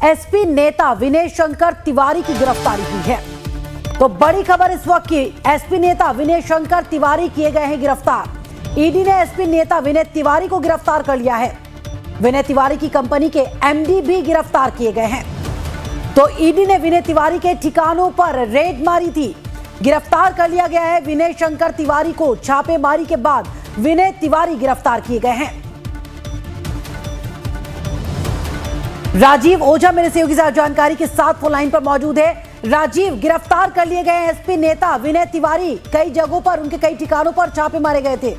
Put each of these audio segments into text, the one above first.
SP नेता विनय शंकर तिवारी की गिरफ्तारी हुई है। तो बड़ी खबर इस वक्त की, एसपी नेता विनय शंकर तिवारी किए गए हैं गिरफ्तार। ईडी ने एसपी नेता विनय तिवारी को गिरफ्तार कर लिया है। विनय तिवारी की कंपनी के एमडी भी गिरफ्तार किए गए हैं। तो ईडी ने विनय तिवारी के ठिकानों पर रेड मारी थी। गिरफ्तार कर लिया गया है विनय शंकर तिवारी को। छापेमारी के बाद विनय तिवारी गिरफ्तार किए गए हैं। राजीव ओझा मेरे सहयोगी साथ जानकारी के साथ फोन लाइन पर मौजूद है। राजीव, गिरफ्तार कर लिए गए एसपी नेता विनय तिवारी, कई जगहों पर उनके कई ठिकानों पर छापे मारे गए थे।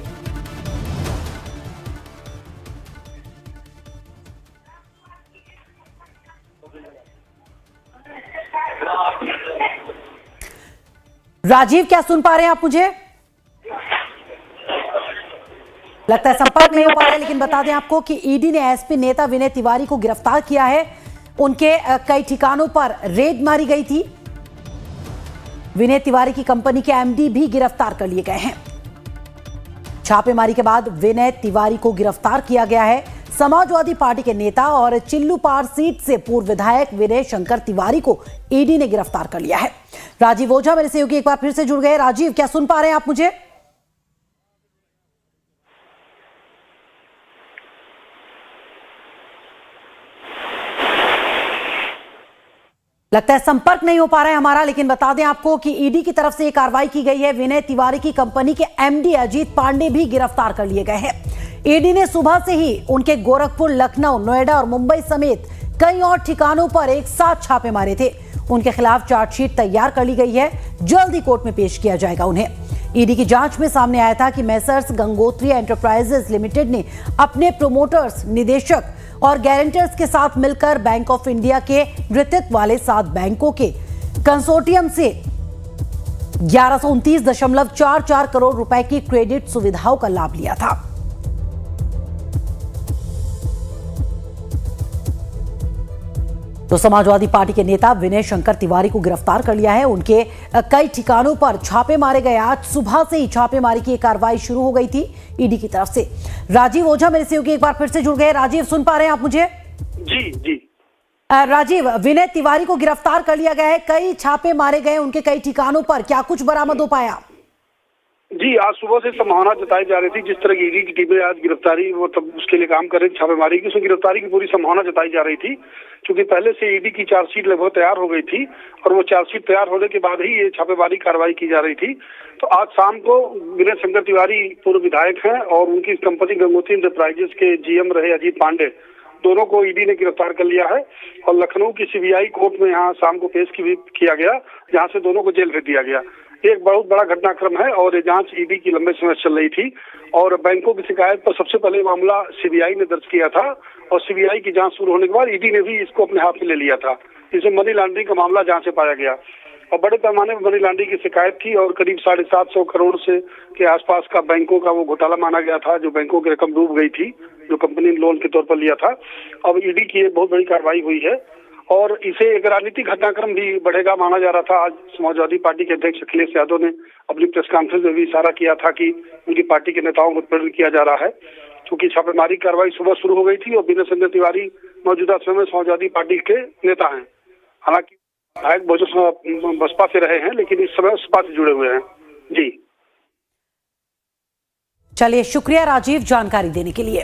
राजीव, क्या सुन पा रहे हैं आप मुझे? लगता है संपर्क नहीं हो पा रहा है, लेकिन बता दें आपको कि ईडी ने एसपी नेता विनय तिवारी को गिरफ्तार किया है। उनके कई ठिकानों पर रेड मारी गई थी। विनय तिवारी की कंपनी के एमडी भी गिरफ्तार कर लिए गए हैं। छापेमारी के बाद विनय तिवारी को गिरफ्तार किया गया है। समाजवादी पार्टी के नेता और चिल्लूपार सीट से पूर्व विधायक विनय शंकर तिवारी को ईडी ने गिरफ्तार कर लिया है। राजीव ओझा मेरे सहयोगी एक बार फिर से जुड़ गए। राजीव, क्या सुन पा रहे हैं आप मुझे? लगता है संपर्क नहीं हो पा रहा है हमारा, लेकिन बता दें आपको कि ईडी की तरफ से यह कार्रवाई की गई है। विनय तिवारी की कंपनी के एमडी अजीत पांडे भी गिरफ्तार कर लिए गए हैं। ईडी ने सुबह से ही उनके गोरखपुर, लखनऊ, नोएडा और मुंबई समेत कई और ठिकानों पर एक साथ छापे मारे थे। उनके खिलाफ चार्जशीट तैयार कर ली गई है। जल्द ही कोर्ट में पेश किया जाएगा उन्हें। ईडी की जांच में सामने आया था कि मैसर्स गंगोत्री एंटरप्राइजेस लिमिटेड ने अपने प्रोमोटर्स, निदेशक और गारंटर्स के साथ मिलकर बैंक ऑफ इंडिया के नेतृत्व वाले 7 बैंकों के कंसोर्टियम से 1129.44 करोड़ रुपए की क्रेडिट सुविधाओं का लाभ लिया था। तो समाजवादी पार्टी के नेता विनय शंकर तिवारी को गिरफ्तार कर लिया है। उनके कई ठिकानों पर छापे मारे गए। आज सुबह से ही छापेमारी की कार्रवाई शुरू हो गई थी ईडी की तरफ से। राजीव ओझा मेरे सहयोगी एक बार फिर से जुड़ गए। राजीव, सुन पा रहे हैं आप मुझे? जी। राजीव, विनय तिवारी को गिरफ्तार कर लिया गया है। कई छापे मारे गए उनके कई ठिकानों पर, क्या कुछ बरामद हो पाया? जी, आज सुबह से संभावना जताई जा रही थी, जिस तरह की ईडी की टीमें आज गिरफ्तारी वो तब उसके लिए काम कर रही थी, छापेमारी की, उसमें गिरफ्तारी की पूरी संभावना जताई जा रही थी। क्योंकि पहले से ईडी की चार्जशीट लगभग तैयार हो गई थी और वो चार्जशीट तैयार होने के बाद ही ये छापेमारी कार्रवाई की जा रही थी। तो आज शाम को विनय शंकर तिवारी पूर्व विधायक हैं और उनकी कंपनी गंगोत्री एंटरप्राइजेस के जीएम रहे अजीत पांडे, दोनों को ईडी ने गिरफ्तार कर लिया है और लखनऊ की सीबीआई कोर्ट में यहाँ शाम को पेश किया गया, जहाँ से दोनों को जेल भेज दिया गया। एक बहुत बड़ा घटनाक्रम है और ये जांच ईडी की लंबे समय से चल रही थी और बैंकों की शिकायत पर सबसे पहले मामला सीबीआई ने दर्ज किया था और सीबीआई की जांच शुरू होने के बाद ईडी ने भी इसको अपने हाथ में ले लिया था। इसमें मनी लॉन्ड्रिंग का मामला जांच से पाया गया और बड़े पैमाने में मनी लॉन्ड्रिंग की शिकायत थी और करीब 750 करोड़ से के आसपास का बैंकों का वो घोटाला माना गया था, जो बैंकों की रकम डूब गई थी, जो कंपनी ने लोन के तौर पर लिया था। अब ईडी की बहुत बड़ी कार्रवाई हुई है और इसे एक राजनीतिक घटनाक्रम भी बढ़ेगा माना जा रहा था। आज समाजवादी पार्टी के अध्यक्ष अखिलेश यादव ने अपनी प्रेस कॉन्फ्रेंस में भी इशारा किया था कि उनकी पार्टी के नेताओं को प्रेरित किया जा रहा है, क्योंकि छापेमारी कार्रवाई सुबह शुरू हो गई थी और विनय शंकर तिवारी मौजूदा समय में समाजवादी पार्टी के नेता हैं। हालांकि विधायक बसपा से रहे हैं, लेकिन इस समय सपा से जुड़े हुए हैं। जी, चलिए, शुक्रिया राजीव जानकारी देने के लिए।